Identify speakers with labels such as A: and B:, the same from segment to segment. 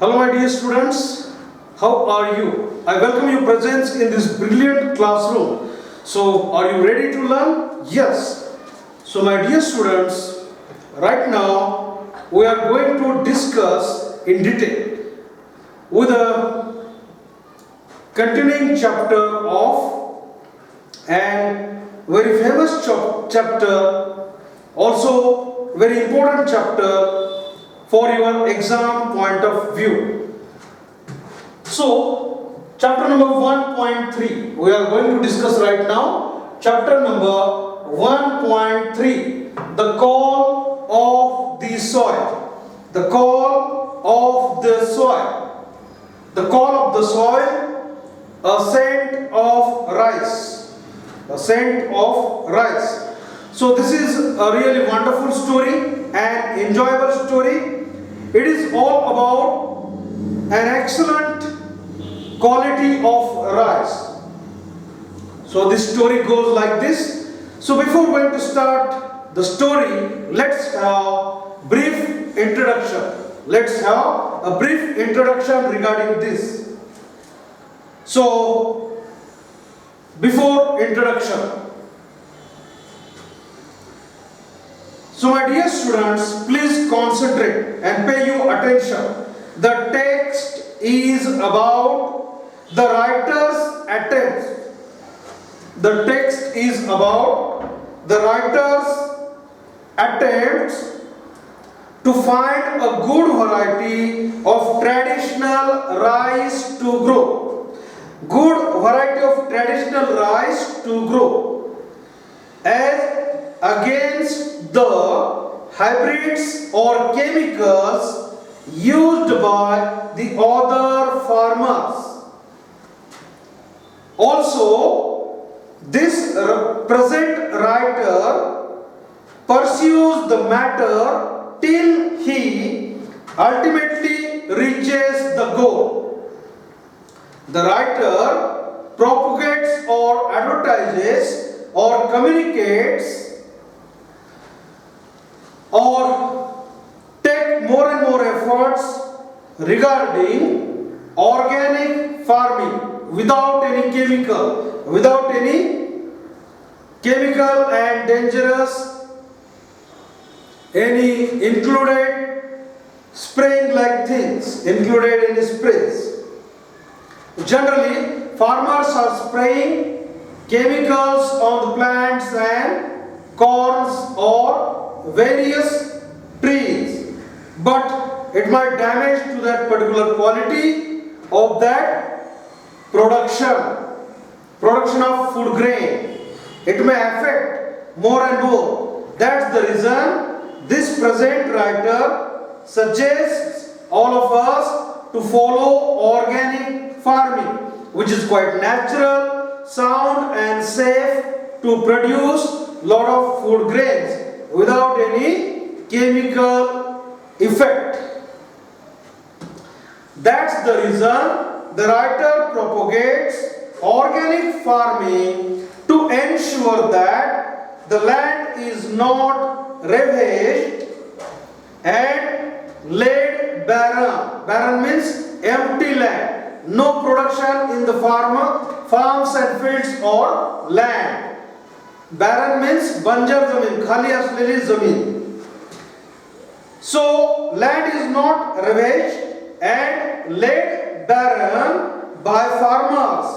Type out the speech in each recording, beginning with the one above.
A: Hello my dear students, how are you? I welcome your presence in this brilliant classroom. So are you ready to learn? Yes. So my dear students, right now we are going to discuss in detail with a continuing chapter of and very famous chapter, also very important chapter for your exam point of view. So, chapter number 1.3 we are going to discuss right now. Chapter number 1.3, the call of the soil. The call of the soil. The call of the soil, a scent of rice. A scent of rice. So this is a really wonderful story and enjoyable story. It is all about an excellent quality of rice. So this story goes like this. So before going to start the story, let's have brief introduction. Let's have a brief introduction regarding this. So before introduction, so my dear students, please concentrate and pay your attention. The text is about the writer's attempts. The text is about the writer's attempts to find a good variety of traditional rice to grow. Good variety of traditional rice to grow as against the hybrids or chemicals used by the other farmers. Also, this present writer pursues the matter till he ultimately reaches the goal. The writer propagates or advertises or communicates or take more and more efforts regarding organic farming without any chemical and dangerous any included spraying like things, included any sprays. Generally, farmers are spraying chemicals on the plants and corns or various trees, but it might damage to that particular quality of that production of food grain. It may affect more and more. That's the reason this present writer suggests all of us to follow organic farming, which is quite natural, sound and safe to produce lot of food grains without any chemical effect. That's the reason the writer propagates organic farming to ensure that the land is not ravaged and laid barren. Barren means empty land. No production in the farms and fields or land. Barren means banjar zamin, khali asleली zamin. So land is not ravaged and laid barren by farmers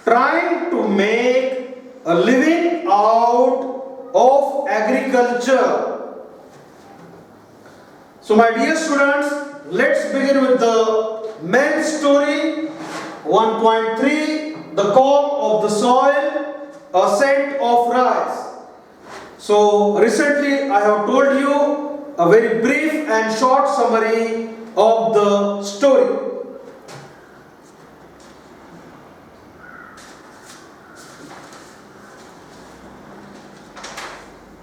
A: trying to make a living out of agriculture. So my dear students, let's begin with the main story. 1.3, the call of the soil, a scent of rice. So recently I have told you a very brief and short summary of the story.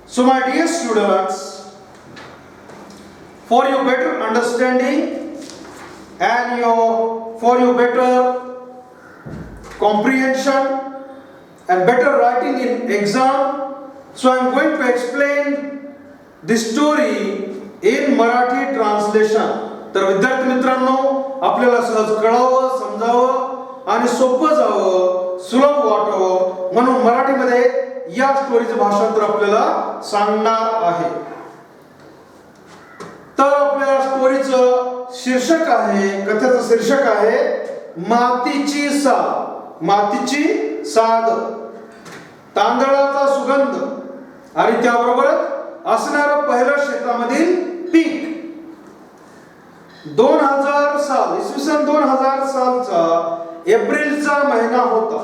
A: So my dear students, for your better understanding and for your better comprehension and better writing in exam, so I am going to explain the story in Marathi translation. तर विद्यार्थी मित्रांनो, आपल्याला सहज कळावं, समजावं आणि सोपं जावं, सुलभ वाटावं म्हणून मराठीमध्ये या स्टोरीचं भाषांतर आपल्याला सांगणार आहे. तर आपल्या स्टोरीचं शीर्षक आहे, कथेचं शीर्षक आहे मातीची साद. मातीची साद, तांदळाचा सुगंध आणि त्याबरोबरच असणारं पहिलं शेतामधील पीक. 2000 साल, इसवी सन 2000 सालचा एप्रिलचा महिना होता.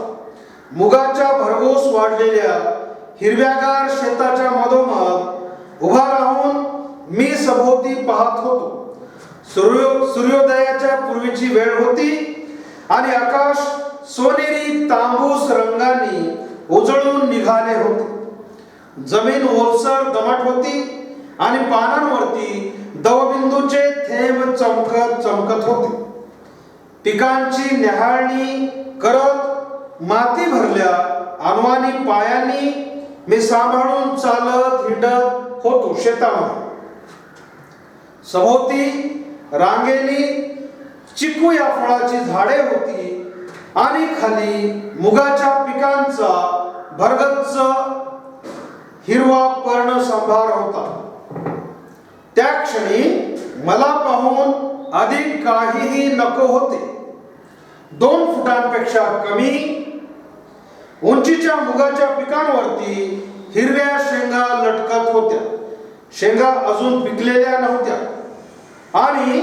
A: मुगाच्या भरघोस वाढलेल्या हिरव्यागार शेताच्या मधोमध उभा राहून मी सभोवती पाहत होतो. सूर्योदयाच्या पूर्वीची वेळ होती आणि आकाश सोनेरी तांबूस रंगाने उजळून निघाले होते. जमीन ओलसर दमट होती आणि पानांवरती दवबिंदूचे थेंब चमकत चमकत होते. पिकांची न्याहाळणी करत माती भरल्या अनवाणी पायांनी मी सांभाळून चालत हिंडत होतो शेतामध्ये. सभोवती रांगेनी चिकू या फळाची झाडे होती आणि खाली मुगाच्या पिकांचा भरगच्च हिरवा पर्णसंभार होता. त्या क्षणी मला पाहून अधिक काहीही नको होते. 2 फुटांपेक्षा कमी उंचीच्या मुगाच्या पिकांवरती हिरव्या शेंगा लटकत होत्या. शेंगा अजून पिकलेल्या नव्हत्या आणि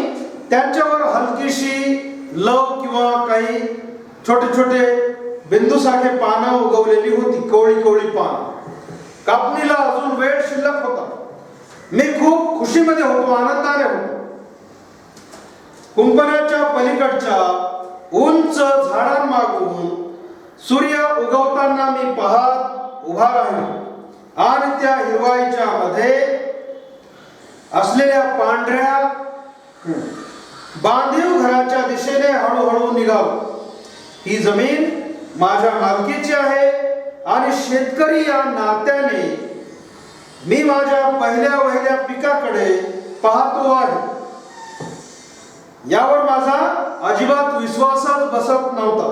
A: त्यांच्यावर हलकीशी लव किंवा काही छोटे छोटे बिंदूसारखे पानं उगवलेली होती, कोवळी कोवळी पानं. कापणीला अजून वेळ शिल्लक होता. मी खूप खुशीमध्ये होतो, आनंदाने होतो. कुंपणाच्या पलीकडच्या उंच झाडांमागून सूर्य उगवताना मी पाहत उभा राहिलो आणि त्या हिरवाईच्या मध्ये असलेल्या पांढऱ्या बांधीव घराच्या दिशेने हळूहळू निघालो. ही जमीन माझ्या मालकीची आहे आणि शेतकरी या नात्याने मी माझ्या पहिल्या वहिल्या पिकाकडे पाहतो आहे. यावर माझा अजिबात विश्वासच बसत नव्हता.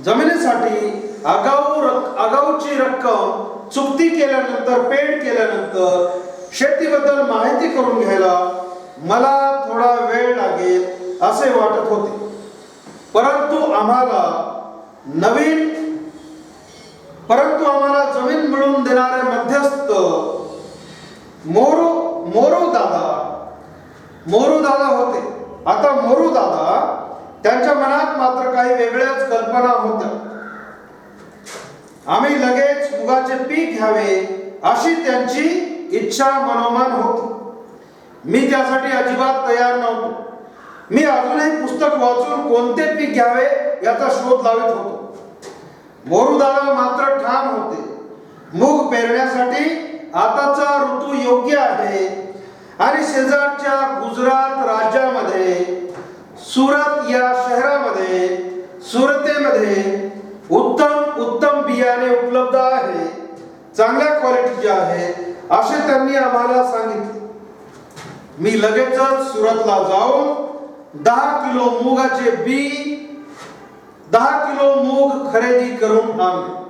A: जमिनीसाठी आगाऊची रक्कम चुकती केल्यानंतर, पेड केल्यानंतर शेतीबद्दल माहिती करून घ्यायला मला थोडा वेळ लागेल असे वाटत होते. परंतु आम्हाला जमीन मिळवून देणारे मध्यस्थ मोरू दादा होते. आता मोरू दादा, त्यांच्या मनात मात्र काही वेगळ्याच कल्पना होत्या. आम्ही लगेच मुगाचे पीक घ्यावे अशी त्यांची इच्छा मनोमन होती. मी त्यासाठी अजिबात तयार नव्हतो. मी अजूनही पुस्तक वाचून कोणते पीक घ्यावे याचा शोध लावित होतो. मोरू दादा मात्र ठाम होते. मूग पेरण्यासाठी आताचा ऋतू योग्य आहे आणि शेजारच्या गुजरात राज्यामध्ये सुरत या शहरामध्ये सुरतेमध्ये उत्तम बियाणे उपलब्ध आहे, चांगल्या क्वालिटीचे आहे असे त्यांनी आम्हाला सांगितले. मी लगेचच सुरतला जाऊन 10 किलो मुगाचे बी 10 किलो मूग खरेदी करून आणले.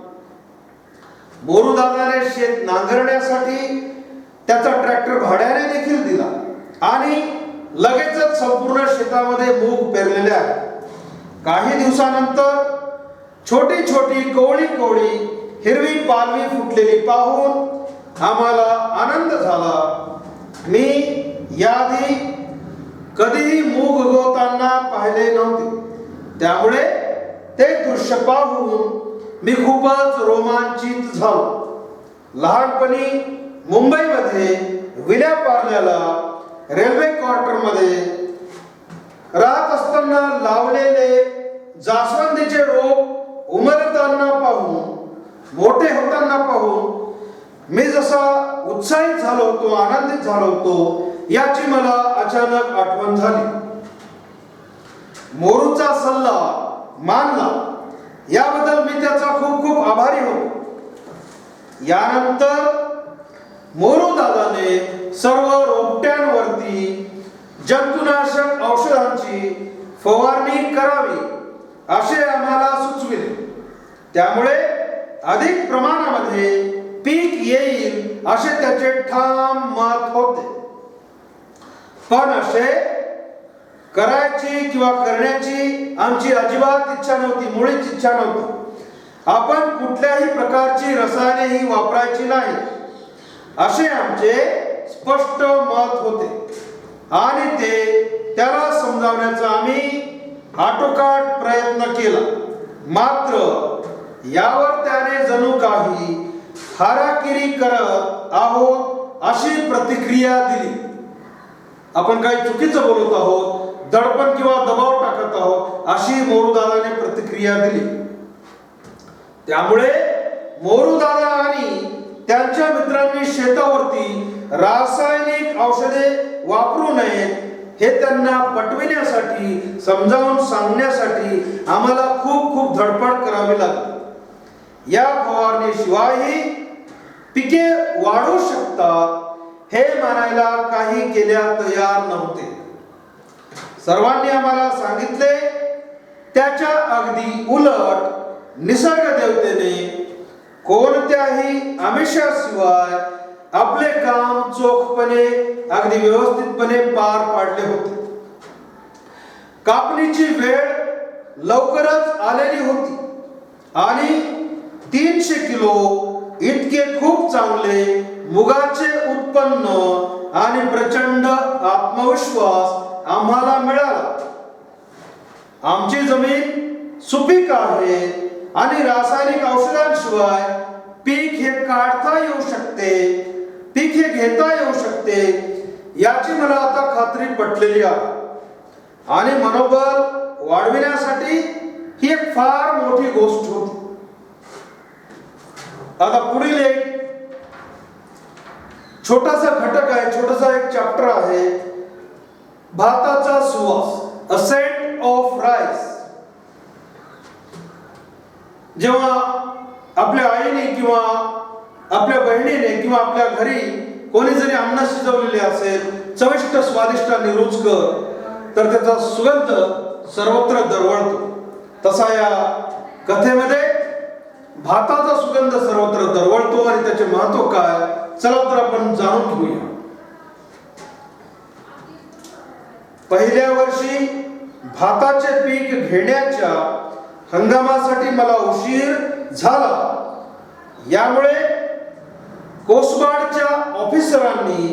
A: मोरू दादाने शेत नांगरण्यासाठी त्याचा ट्रॅक्टर भाड्याने देखील दिला आणि लगेचच संपूर्ण शेतामध्ये मूग पेरलेले आहे. काही दिवसानंतर छोटी छोटी कोवळी हिरवी पालवी फुटलेली पाहून आम्हाला आनंद झाला. मी याआधी कधीही मूग उगवताना पाहिले नव्हते, त्यामुळे ते दृश्य पाहून मी खूपच रोमांचित झालो. लहानपणी मुंबईमध्ये विल्यापार्ल्याला रेल्वे क्वार्टरमध्ये राहत असताना लावलेले जास्वंदीचे रोप उमलताना पाहून, मोठे होताना पाहून मी जसा उत्साहित झालो होतो, आनंदित झालो होतो याची मला अचानक आठवण झाली. मोरूचा सल्ला मानला याबद्दल मी त्याचा खूप खूप आभारी होतो. यानंतर मोरू दादाने सर्व रोपट्यांवरती जंतुनाशक औषधांची फवारणी करावी असे आम्हाला सुचविले. त्यामुळे अधिक प्रमाणामध्ये पीक येईल असे त्याचे ठाम मत होते. पण असे करायची किंवा करण्याची आमची अजिबात इच्छा नव्हती, मुळीच इच्छा नव्हती. आपण कुठल्याही प्रकारची रसायनेही वापरायची नाही असे आमचे स्पष्ट मत होते आणि त्याला समजावण्याचा आम्ही आटोकाट प्रयत्न केला. मात्र यावर त्याने जणू काही हाराकिरी करत आहोत अशी प्रतिक्रिया दिली. आपण काही चुकीचं बोलत आहोत, दडपण किंवा दबाव टाकत आहोत अशी मोरूदादाने प्रतिक्रिया दिली. त्यामुळे मोरूदादा आणि त्यांच्या मित्रांनी शेतावरती रासायनिक औषधे वापरू नयेत हे त्यांना पटविण्यासाठी, समजावून सांगण्यासाठी आम्हाला खूप खूप धडपड करावी लागली. या फवारणीशिवायही पिके वाढू शकतात हे मानायला काही केल्या तयार नव्हते. सर्वांनी आम्हाला सांगितले त्याच्या अगदी उलट निसर्ग देवतेने कोणत्याही आमिषाशिवाय आपले काम चोखपणे, अगदी व्यवस्थितपणे पार पाडले होते. कापणीची वेळ लवकरच आलेली होती आणि 300 किलो इतके खूप चांगले मुगाचे उत्पन्न आणि प्रचंड आत्मविश्वास आम्हाला मिळाला. आमची जमीन सुपीक आहे आणि रासायनिक औषधांशिवाय पीक हे काढता येऊ शकते, पीक हे घेता येऊ शकते याची मला आता खात्री पटलेली आहे. आणि मनोबल वाढविण्यासाठी ही एक फार मोठी गोष्ट होती. आता पुढील एक छोटासा घटक आहे, छोटासा एक चॅप्टर आहे, भाताचा सुवास, अ सेंट ऑफ राईस. जेव्हा आपल्या आईने किंवा आपल्या बहिणीने किंवा आपल्या घरी कोणी जरी अन्न शिजवलेले असेल, चविष्ट, स्वादिष्ट आणि रुचकर, तर त्याचा सुगंध सर्वत्र दरवळतो. तसा या कथेमध्ये भाताचा सुगंध सर्वत्र दरवळतो आणि त्याचे महत्व काय, चला तर आपण जाणून घेऊया. पहिल्या वर्षी भाताचे पीक घेण्याच्या हंगामासाठी मला उशीर झाला. यामुळे कोस्टगार्डच्या ऑफिसरांनी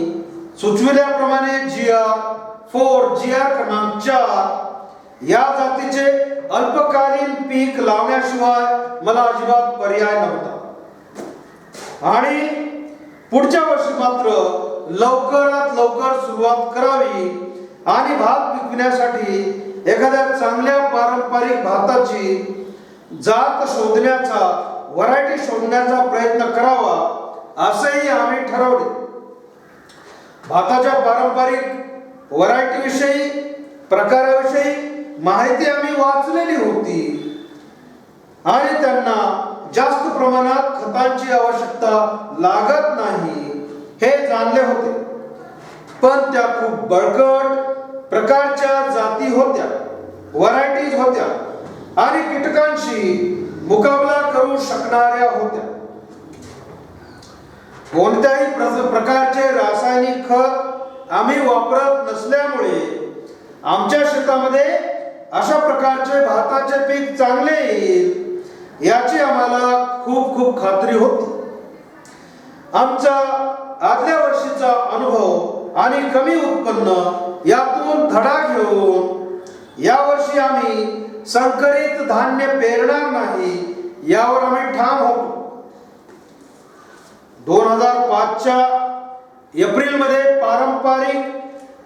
A: सुचविल्याप्रमाणे GR4 क्रमांक 4 या जातीचे अल्पकालीन पीक लावण्याशिवाय मला अजिबात पर्याय नव्हता. आणि पुढच्या वर्षी मात्र लवकरात लवकर सुरुवात करावी आणि भात पिकविण्यासाठी एखाद्या चांगल्या पारंपरिक भाताची जात शोधण्याचा, व्हरायटी शोधण्याचा प्रयत्न करावा असेही आम्ही ठरवले. भाताच्या पारंपरिक व्हरायटी विषयी, प्रकाराविषयी माहिती आम्ही वाचलेली होती आणि त्यांना जास्त प्रमाणात खतांची आवश्यकता लागत नाही हे जाणले होते. पण त्या खूप बळकट प्रकारच्या जाती होत्या, व्हरायटीज होत्या आणि कीटकांशी मुकाबला करू शकणाऱ्या होत्या. कोणत्याही प्रकारचे रासायनिक खत आम्ही वापरत नसल्यामुळे आमच्या शेतामध्ये अशा प्रकारचे भाताचे पीक चांगले येईल याची आम्हाला खूप खूप खात्री होती. आमचा आदल्या वर्षीचा अनुभव आणि कमी उत्पन्न यातून धडा घेऊन यावर्षी आम्ही संकरित धान्य पेरणार नाही यावर आम्ही ठाम होतो. 2005च्या एप्रिलमध्ये पारंपरिक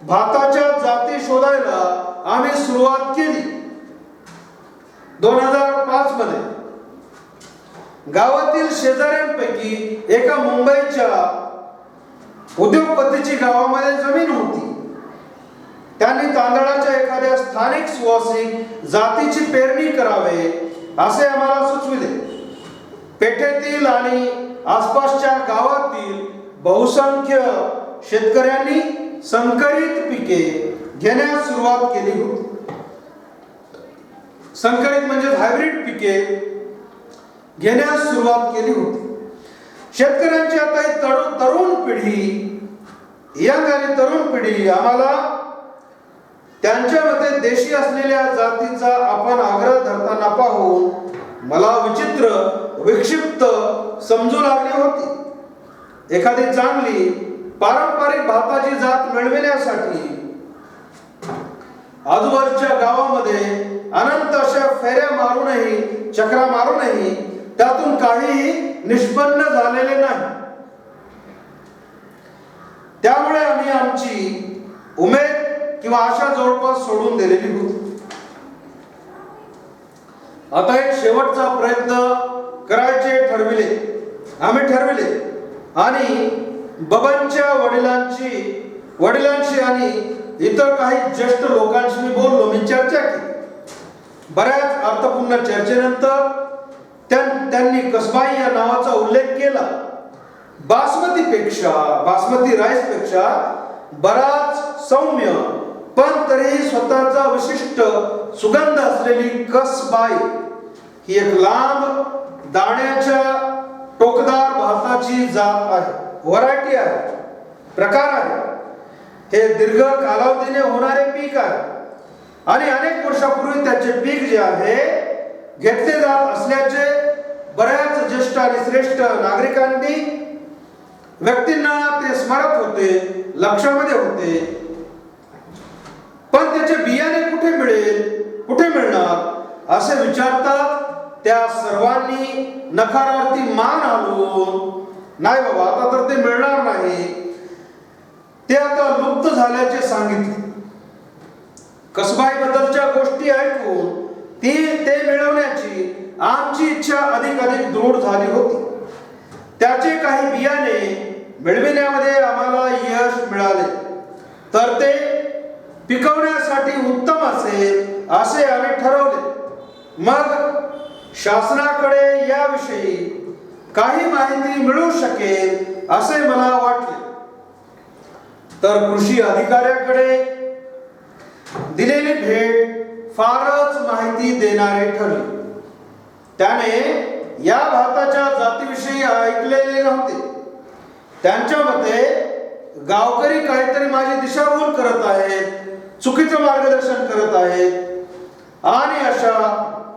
A: भाताच्या जाती शोधायला आम्ही सुरुवात केली. 2005 मध्ये गावातील शेजाऱ्यांपैकी एका मुंबईच्या उद्योगपतीची गावामध्ये जमीन होती. त्यांनी तांदळाच्या एखाद्या स्थानिक सुवासिक जातीची पेरणी करावे असे आम्हाला सुचविले. पेठेतील आणि आसपासच्या गावातील बहुसंख्य शेतकऱ्यांनी संकरित पिके घेण्यास सुरुवात केली होती. संकरित म्हणजे हायब्रिड पिके घेण्यास सुरुवात केली होती. शेतकऱ्यांची आता ही तरुण पिढी, यंग आणि तरुण पिढी आम्हाला त्यांच्यामध्ये देशी असलेल्या जातीचा आपण आग्रह धरताना पाहून मला विचित्र विक्षिप्त समजू लागली होती. एखादी चांगली पारंपरिक भाताची जात मिळविण्यासाठी आजूबाजूच्या गावामध्ये अनंत अशा फेऱ्या मारूनही, चक्रा मारूनही त्यातून काहीही निष्पन्न झालेले नाही. त्यामुळे आम्ही आमची उमेद किंवा आशा जवळपास सोडून दिलेली होती. आता एक शेवटचा प्रयत्न करायचे आम्ही ठरविले आणि बबनच्या वडिलांशी आणि इतर काही ज्येष्ठ लोकांशी मी बोललो. मी चर्चा केली. बऱ्याच अर्थपूर्ण चर्चेनंतर त्यांनी कसबाई या नावाचा उल्लेख केला. बासमती राईस पेक्षा बराच सौम्य पण तरीही स्वतःचा विशिष्ट सुगंध असलेली कसबाई ही एक लांब दाण्याच्या टोकदार भाताची जात आहे, व्हरायटी आहे, प्रकार आहे. हे दीर्घ कालावधीने होणारे पीक आहे आणि अनेक वर्षापूर्वी त्याचे पीक जे आहे घेतले जात असल्याचे बऱ्याच ज्येष्ठ आणि श्रेष्ठ व्यक्तींना ते स्मरत होते, लक्षामध्ये होते. पण त्याचे बियाणे कुठे मिळणार असे विचारतात. त्या सर्वांनी नकारार्थी मान हलवून नाही बाबा आता तर ते मिळणार नाही, ते आता लुप्त झाल्याचे सांगितले. कसबाई बद्दलच्या गोष्टी ऐकून ते मिळवण्याची आमची इच्छा अधिक दृढ झाली होती. त्याचे काही बियाणे मिळविण्यामध्ये आम्हाला यश मिळाले तर ते पिकवण्यासाठी उत्तम असेल असे आम्ही ठरवले. मग शासनाकडे याविषयी काही माहिती मिळू शकेल असे मला वाटले. तर कृषी अधिकाऱ्याकडे दिलेली भेट फारच माहिती देणारे ठरली. त्याने या भाताच्या जातीविषयी ऐकलेले नव्हते. त्यांच्या मते गावकरी काहीतरी माझी दिशाभूल करत आहेत, चुकीचं मार्गदर्शन करत आहेत आणि अशा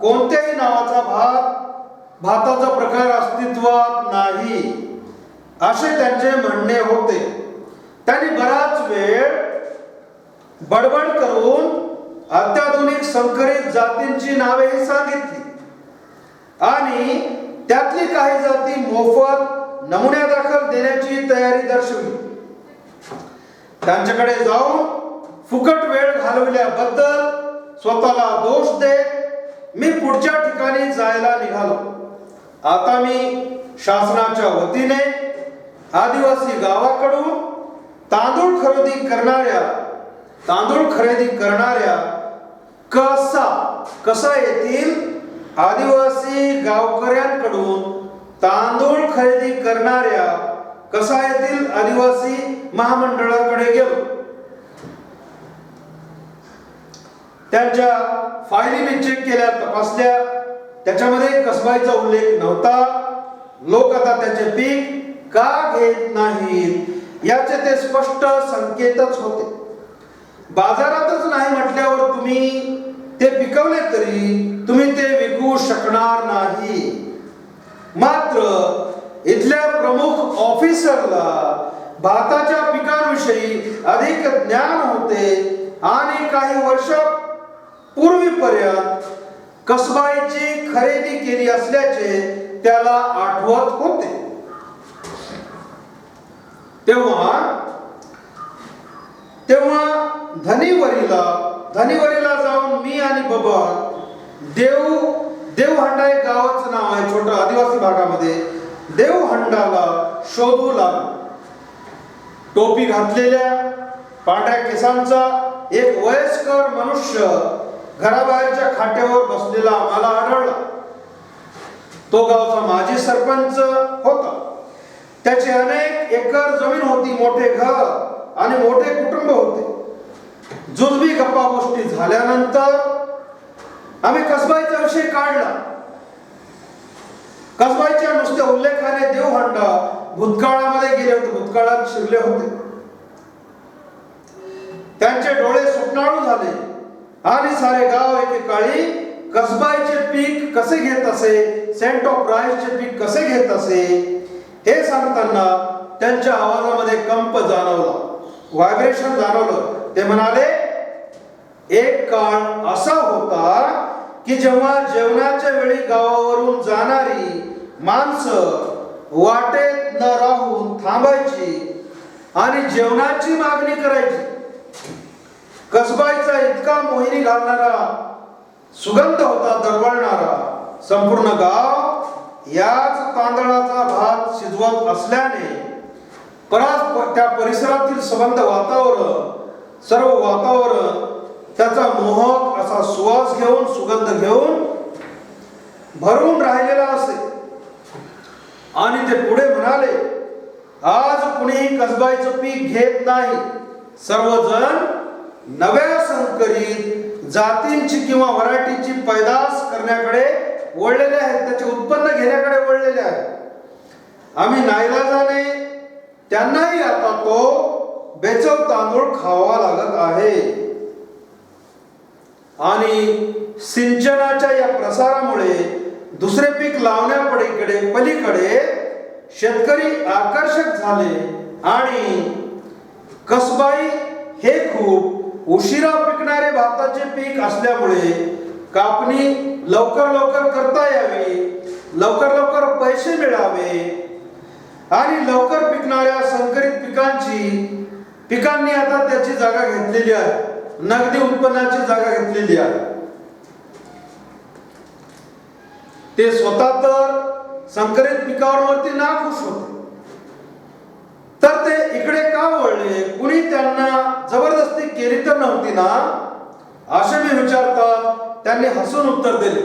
A: कोणत्याही नावाचा भाताचा प्रकार अस्तित्वात नाही असे त्यांचे म्हणणे होते. त्यांनी बराच वेळ बडबड करून अत्याधुनिक संकरित जातींची नावेही सांगितली आणि त्यातली काही जाती मोफत नमुन्यादाखल देण्याची तयारी दर्शवली. त्यांच्याकडे जाऊन फुकट वेळ घालवल्याबद्दल स्वतःला दोष देत मी पुढच्या ठिकाणी जायला निघालो. आता मी शासनाच्या वतीने आदिवासी गावाकडून तांदूळ खरेदी करणाऱ्या कसा येथील आदिवासी गावकऱ्यांकडून तांदूळ खरेदी करणाऱ्या कसा येथील आदिवासी महामंडळाकडे गेलो. त्यांच्या फायली मी चेक केल्या, तपासल्या. त्याच्यामध्ये कसबाईचा उल्लेख नव्हता. लोक आता त्याचे पीक का घेत नाहीत याचे ते स्पष्ट संकेतच होते. बाजारातच नाही म्हटल्यावर तुम्ही ते पिकवले तरी तुम्ही ते विकू शकणार नाही. मात्र इथल्या प्रमुख ऑफिसरला भाताच्या पिकांविषयी अधिक ज्ञान होते आणि काही वर्षापूर्वीपर्यंत कसबाईची खरेदी केली असल्याचे त्याला आठवत होते. तेव्हा धनीवरीला जाऊन मी आणि बबन देवहंडा एक गावाचं नाव आहे छोटं आदिवासी भागामध्ये, देवहंडाला शोधू लागलो. टोपी घातलेल्या पांढऱ्या केसांचा एक वयस्कर मनुष्य घराबाहेरच्या खाट्यावर बसलेला आम्हाला आढळला. तो गावचा माजी सरपंच होता. त्याची अनेक एकर जमीन होती, मोठे घर आणि मोठे कुटुंब होते. जुजबी गप्पा गोष्टी झाल्यानंतर आम्ही कसबाईचा विषय काढला. कसबाईच्या नुसत्या उल्लेखाने देवहंडा भूतकाळामध्ये गेले होते, भूतकाळात शिरले होते. त्यांचे डोळे स्वप्नाळू झाले आणि सारे गाव एकेकाळी कसबाईचे पीक कसे घेत असे, सेंट ऑफ राईसचे पीक कसे घेत असे हे सांगताना त्यांच्या आवाजामध्ये कंप जाणवला, व्हायब्रेशन जाणवलं. ते म्हणाले, एक काळ असा होता की जेव्हा जेवणाच्या वेळी गावावरून जाणारी माणसं वाटेत न राहून थांबायची आणि जेवणाची मागणी करायची. कसबाईचा इतका मोहिनी घालणारा सुगंध होता, दरवळणारा. संपूर्ण गाव याच तांदळाचा भात शिजवत असल्याने त्या परिसरातील संबंध वातावरण, सर्व वातावरण त्याचा मोहक असा सुवास घेऊन, सुगंध घेऊन भरून राहिलेला असे. आणि ते पुढे म्हणाले, आज कुणीही कसबाईचं पीक घेत नाही. सर्वजण नव्या संकरित जातींची किंवा व्हरायटीची पैदास करण्याकडे वळलेले आहेत, त्याचे उत्पन्न घेण्याकडे वळलेले आहेत. आम्ही नाईलाजाने त्यांनाही आता तो बेचव तांदूळ खावा लागत आहे. आणि सिंचनाच्या या प्रसारामुळे दुसरे पीक पलीकडे शेतकरी आकर्षक झाले आणि कसबाई हे खूप उशिरा पिकणारे भाताचे पीक असल्यामुळे कापणी लवकर करता यावी, लवकर पैसे मिळावे आणि लवकर पिकणाऱ्या संकरित पिकांनी आता त्याची जागा घेतलेली आहे, नगदी उत्पन्नाची जागा घेतलेली आहे. ते स्वतः तर संकरित पिकावरती नाखुश होते, तर ते इकडे का वळले? कुणी त्यांना जबरदस्ती केली तर नव्हती ना, असे मी विचारतात. त्यांनी हसून उत्तर दिले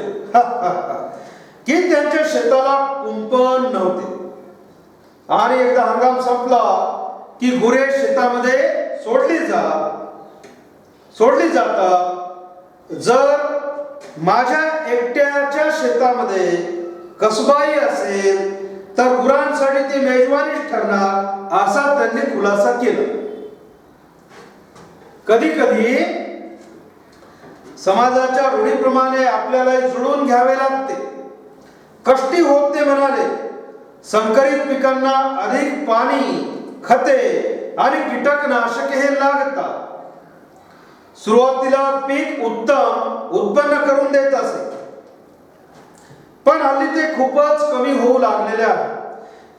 A: की त्यांच्या शेताला कुंपण नव्हते आणि एकदा हंगाम संपला की गुरे शेतामध्ये सोडली जातात. जर माझ्या एकट्याच्या शेतामध्ये कसबाई असेल तर गुरांसाठी ती मेजवानीच ठरणार, असा त्यांनी खुलासा केला. कधी कधी समाजाच्या रूढीप्रमाणे आपल्याला जुळून घ्यावे लागते. कष्टी होत ते म्हणाले, संकरित पिकांना अधिक पाणी, खते आणि कीटकनाशके हे लागतात. सुरुवातीला पीक उत्तम उत्पन्न करून देत असे, पण हल्ली ते खूपच कमी होऊ लागलेले आहे.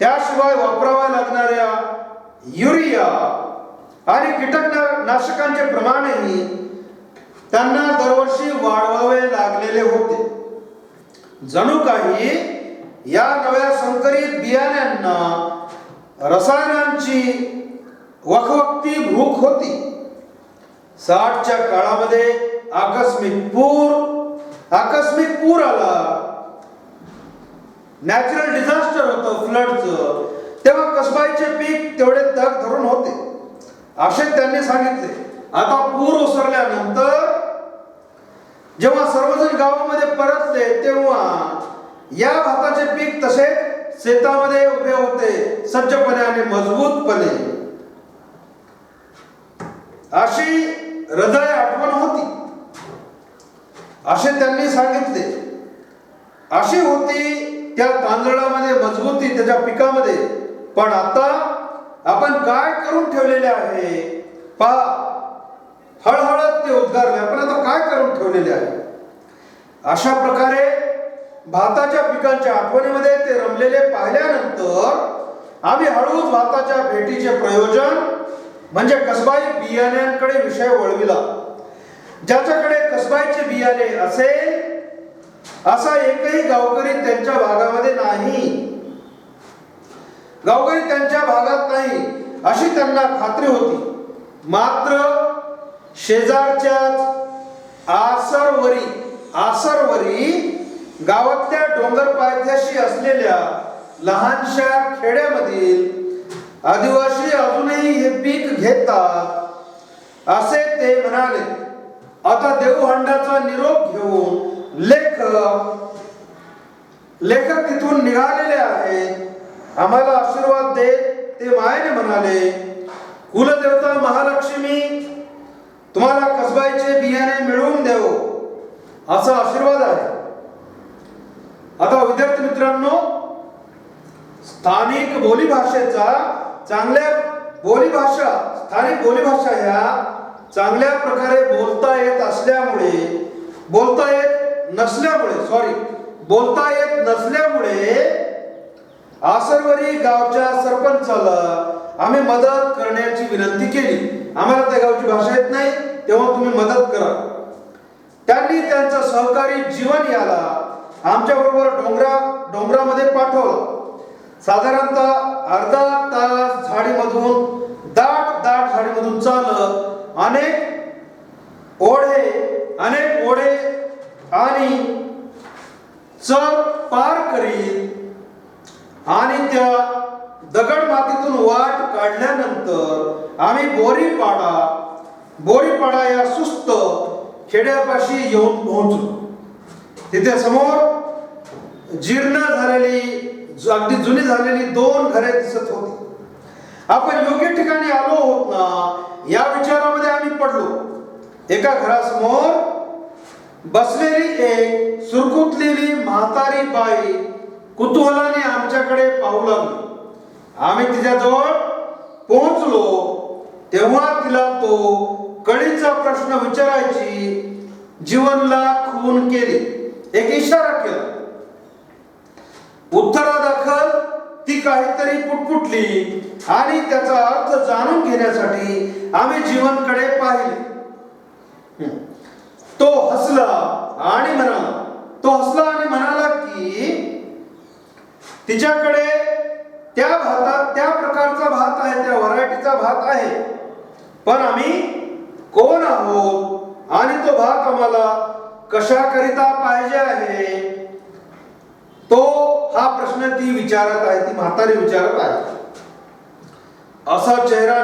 A: त्याशिवाय वापराव्या लागणाऱ्या युरिया आणि कीटकनाशकांचे प्रमाणही त्यांना दरवर्षी वाढवावे लागलेले होते. जणू काही या नव्या संकरित बियाण्यांना रसायनांची वखवकती भूक होती. 60च्या काळामध्ये आकस्मिक पूर आला, नॅचरल डिझास्टर होतं फ्लडचं. तेव्हा कसबाईचे पीक तेवढे तग धरून होते असे त्यांनी सांगितले. आता पूर ओसरल्यानंतर जेव्हा सर्वजण गावामध्ये परतले तेव्हा या भाताचे पीक तसे शेतामध्ये उभे होते, सज्जपणे आणि मजबूतपणे. अशी हृदय आठवण होती असे त्यांनी सांगितले. अशी होती त्या तांदळामध्ये मजबूती, त्याच्या पिकामध्ये. पण आता आपण काय करून ठेवलेले आहे पहा. हळहळत ते उद्गारले, आपण आता काय करून ठेवलेले आहे. अशा प्रकारे भाताच्या पिकांच्या आठवणीमध्ये ते रमलेले पाहिल्यानंतर आम्ही हळूच भाताच्या भेटीचे प्रयोजन म्हणजे कसबाई बियाण्यांकडे विषय वळविला. ज्याच्याकडे कसबाईचे बियाणे असेल असा एकही गावकरी त्यांच्या भागामध्ये नाही, गावकरी त्यांच्या भागात नाही अशी त्यांना खात्री होती. मात्र शेजारच्याच आसरवरी गावातल्या डोंगर पायथ्याशी असलेल्या लहानशा खेड्यामधील आदिवासी अजूनही हे पीक घेतात. असे ते म्हणाले. आता देऊहंडाचा निरोप घेऊन लेखक तिथून निघालेले आहेत. आम्हाला आशीर्वाद देत ते मायेने म्हणाले, कुलदेवता महालक्ष्मी तुम्हाला कसबाईचे बियाणे मिळवून देवो असा आशीर्वाद आहे. आता विद्यार्थी मित्रांनो, स्थानिक बोलीभाषेचा स्थानिक बोलीभाषा ह्या चांगल्या प्रकारे बोलता येत नसल्यामुळे आसरवरी गावच्या सरपंचाला आम्ही मदत करण्याची विनंती केली. आम्हाला त्या गावची भाषा येत नाही, तेव्हा तुम्ही मदत करा. त्यांनी त्यांचा सहकारी जीवन याला आमच्या बरोबर डोंगरामध्ये पाठवला. साधारणतः अर्धा तास दाट झाडीमधून चालत अनेक ओढे आणि चर पार करीत आणि त्या दगड मातीतून वाट काढल्यानंतर आम्ही बोरीपाडा या सुस्त खेड्यापाशी येऊन पोहोचलो. तिथे समोर जीर्ण झालेली, अगदी जुनी झालेली 2 घरे दिसत होती. आपण योग्य ठिकाणी आलो आहोत ना या विचारामध्ये आम्ही पडलो. एका घरासमोर बसलेली एक सुरकुतलेली म्हातारी बाई कुतूहलाने आमच्याकडे पाहू लागली. आम्ही तिच्याजवळ पोहोचलो तेव्हा तिला तो कळीचा प्रश्न विचारायची जीवनला खून केली. एक इशारा केला. उत्तरादाखल ती काहीतरी पुटपुटली आणि त्याचा अर्थ जाणून घेण्यासाठी आम्ही जीवनकडे पाहिले. तो हसला आणि म्हणाला की तिच्याकडे त्या प्रकारचा भात आहे, त्या व्हरायटीचा भात आहे, पण आम्ही कोण आहोत आणि तो भात आम्हाला कशाकरिता पाहिजे आहे, तो हा प्रश्न ती म्हातारी विचारत आहे. असा चेहरा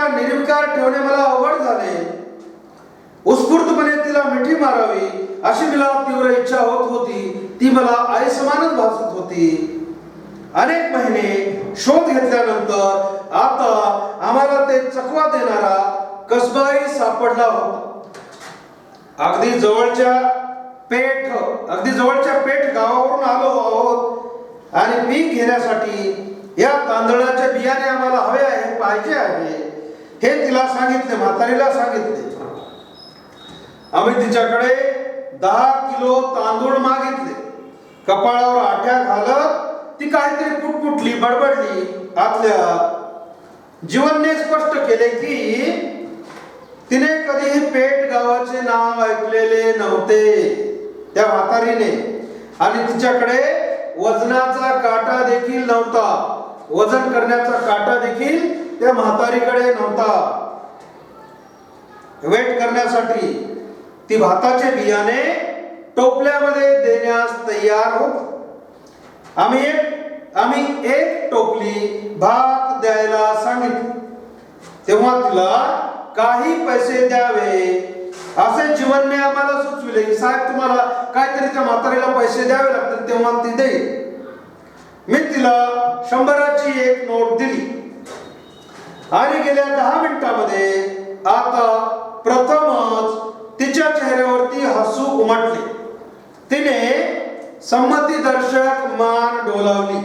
A: निर्विकार ठेवणे मला अवघड झाले. उत्स्फूर्तपणे तिला मिठी मारावी अशी मला तीव्र इच्छा होत होती. ती मला आई समानच भासत होती. अनेक महिने शोध घेतल्यानंतर आता आम्हाला ते चकवा देणारा कसबाई सापडला होता. अगदी जवळच्या पेठ गावावरून आलो आहोत आणि पीक घेण्यासाठी या तांदळाचे बियाणे आम्हाला पाहिजे आहे हे तिला सांगितले, म्हातारीला सांगितले. आम्ही तिच्याकडे 10 किलो तांदूळ मागितले. कपाळावर आठ्या घालत ती काहीतरी पुटपुटली, बडबडली. आतल्या जीवनने स्पष्ट केले की तिने कधीही पेठ गावाचे नाव ऐकलेले नव्हते त्या म्हातारीने, आणि तिच्याकडे वजनाचा काटा देखील नव्हता. वजन करण्याचा काटा देखील त्या म्हातारीकडे नव्हता. वेट करण्यासाठी ती भाताचे बियाणे टोपल्यामध्ये देण्यास तयार होती. आम्ही एक टोपली भात द्यायला सांगितले. तेव्हा तिला काही पैसे द्यावे असे जीवनने आम्हाला सुचविले की साहेब तुम्हाला काहीतरी त्या म्हातारीला पैसे द्यावे लागतील, तेव्हा ती देईल. मी तिला 100ची एक नोट दिली आणि गेल्या 10 मिनिटांमध्ये आता प्रथमच तिच्या चेहऱ्यावरती हसू उमटले. तिने संमतीदर्शक मान डोलावली.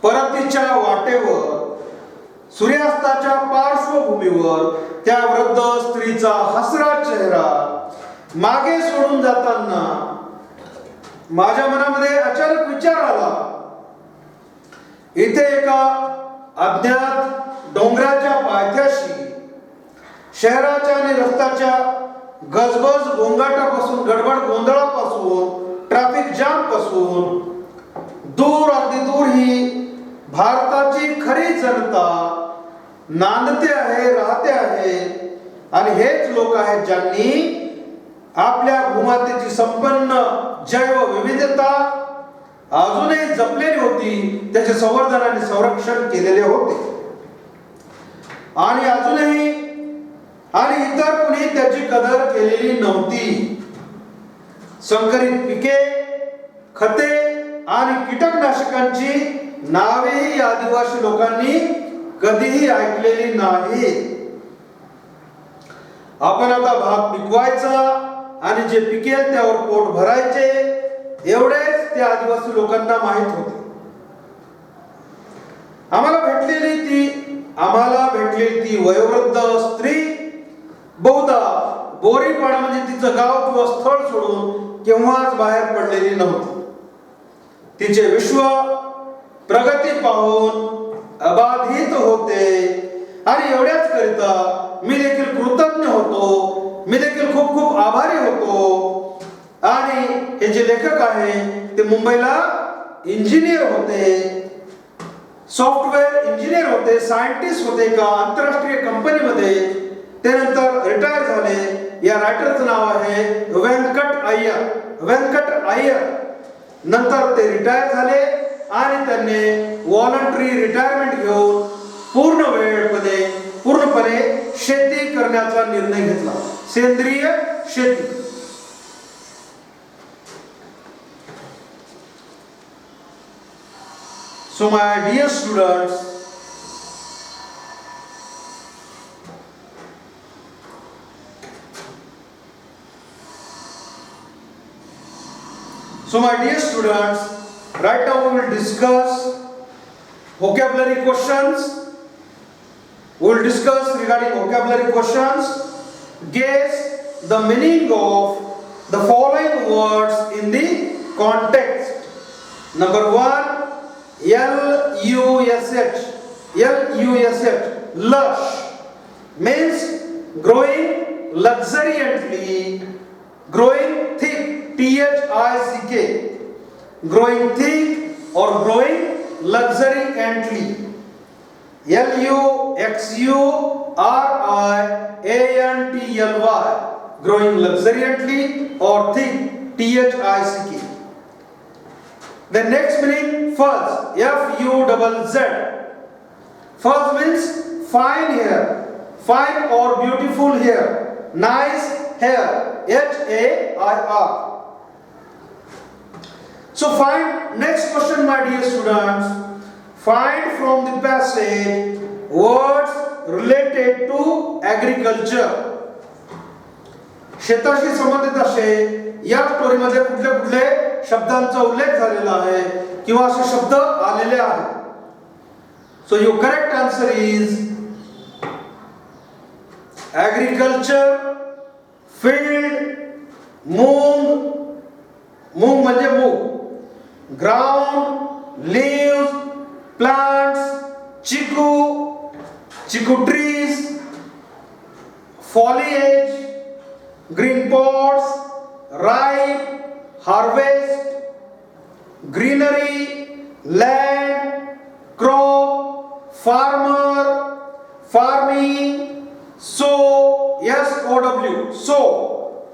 A: परतीच्या वाटेवर सूर्यास्ताच्या पार्श्वभूमीवर त्या वृद्ध स्त्रीचा हसरा चेहरा मागे सोडून जाताना माझ्या मनामध्ये अचानक विचार आला, इथे एका अज्ञात डोंगराच्या पायथ्याशी शहराच्या आणि रस्त्याच्या गजबज गोंगाटापासून, गडबड गोंधळापासून, ट्रॅफिक जाम पासून अगदी दूर ही भारताची खरी जनता नांदते आहे, राहते आहे. आणि हेच लोक आहेत ज्यांनी आपल्या भूमातेची संपन्न जैव विविधता अजूनही जपलेली होती, त्याचे संवर्धन आणि संरक्षण केलेले होते. आणि अजूनही आणि इतर कुणी त्याची कदर केलेली नव्हती. संकरित पिके, खते आणि कीटकनाशकांची नावेही आदिवासी लोकांनी कधीही ऐकलेली नाहीत. आपण आता भात पिकवायचा आणि जे पिकेल त्यावर पोट भरायचे एवढेच त्या आदिवासी लोकांना माहित होते. आम्हाला भेटलेली ती वयोवृद्ध स्त्री बहुधा बोरीपाडा म्हणजे तिचं गाव किंवा स्थळ सोडून केव्हाच बाहेर पडलेली नव्हती. तिचे विश्व प्रगती पाहून अबाधित होते आणि एवढ्याच करिता मी देखील कृतज्ञ होतो. मी देखील खूप खूप आभारी होतो. आणि हे जे लेखक आहे ते मुंबईला इंजिनियर होते, सॉफ्टवेअर इंजिनियर होते, सायंटिस्ट होते एका आंतरराष्ट्रीय कंपनीमध्ये. त्यानंतर रिटायर झाले. या रायटरचं नाव आहे व्यंकट अय्यर. नंतर ते रिटायर झाले आणि त्यांनी व्हॉलंटरी रिटायरमेंट घेऊन पूर्णपणे शेती करण्याचा निर्णय घेतला, सेंद्रिय शेती. So my dear students, right now we will discuss vocabulary questions. We will discuss regarding vocabulary questions. Guess the meaning of the following words in the context. Number 1, Lush means growing luxuriantly, growing thick, thick, growing thick or growing luxuriantly. Luxuriantly, growing luxuriantly or thick, thick. The next meaning, fuzz, F-U-Z-Z. Fuzz means fine hair, fine or beautiful hair, nice hair, H-A-I-R. So find, next question my dear students, find from the passage words related to agriculture. शेताशी संबंधित असे या स्टोरीमध्ये कुठले शब्दांचा उल्लेख झालेला आहे किंवा असे शब्द आलेले आहेत. So your correct answer is agriculture, field, मूंग म्हणजे मूग, ground, leaves, plants, chiku trees, foliage, green pods, ripe, harvest, greenery, land, crop, farmer, farming, sow, S-O-W, sow,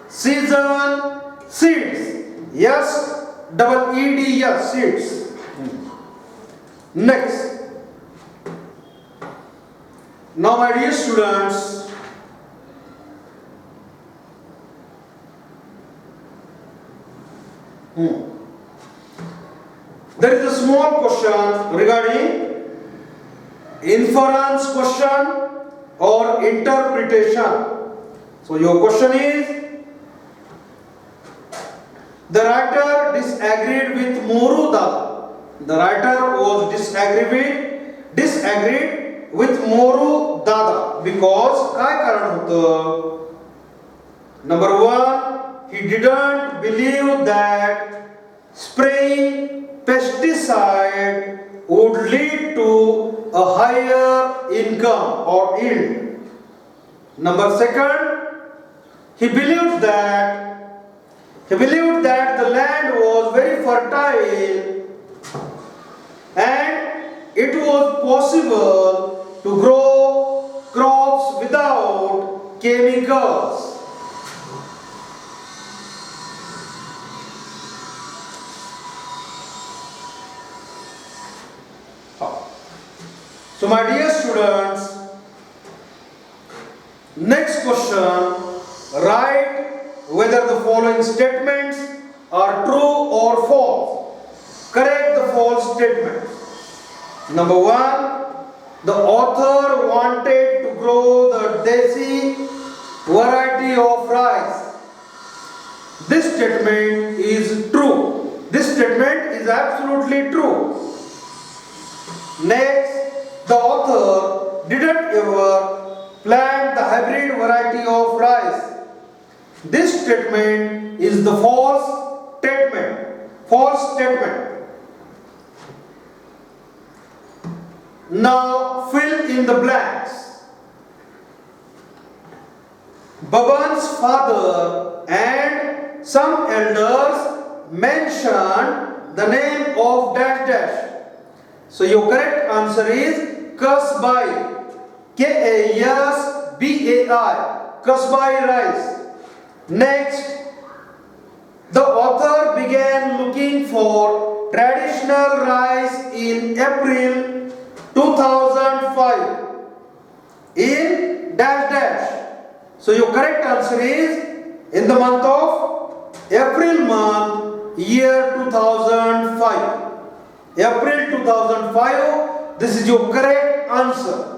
A: season, seeds, S-E-E-D-S, seeds. Next, now my dear students, there is a small question regarding inference question or interpretation. So your question is, the writer disagreed with Moru Dada. The writer was disagreed with Moru Dada because काय कारण होतं? Number 1, he didn't believe that spraying pesticide would lead to a higher income or yield. Number 2, he believed that the land was very fertile and it was possible to grow crops without chemicals. So my dear students, Next question, write whether the following statements are true or false. Correct the false statement. Number 1, the author wanted to grow the desi variety of rice. This statement is true. This statement is absolutely true. Next, the author didn't ever plant the hybrid variety of rice. This statement is the false statement. False statement. Now fill in the blanks. Baban's father and some elders mentioned the name of dash dash. So your correct answer is Kasbai. Kasbai. Kasbai rice. Next, the author began looking for traditional rice in April 2005 in dash dash. So your correct answer is in the month of April month, year 2005. April 2005, this is your correct answer.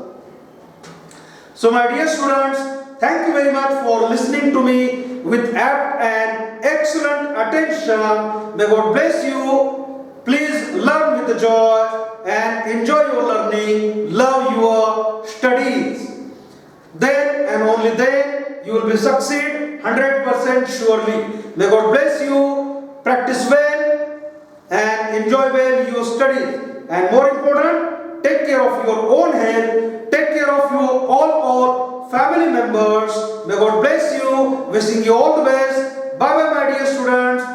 A: So my dear students, thank you very much for listening to me with apt and excellent attention. May God bless you. Please learn with the joy and enjoy your learning. Love your studies. Then and only then you will be succeed 100% surely. May God bless you. Practice well and enjoy well your studies. And more important, take care of your own health. Take care of your all family members. May God bless you. Wishing you all the best. Bye bye my dear students.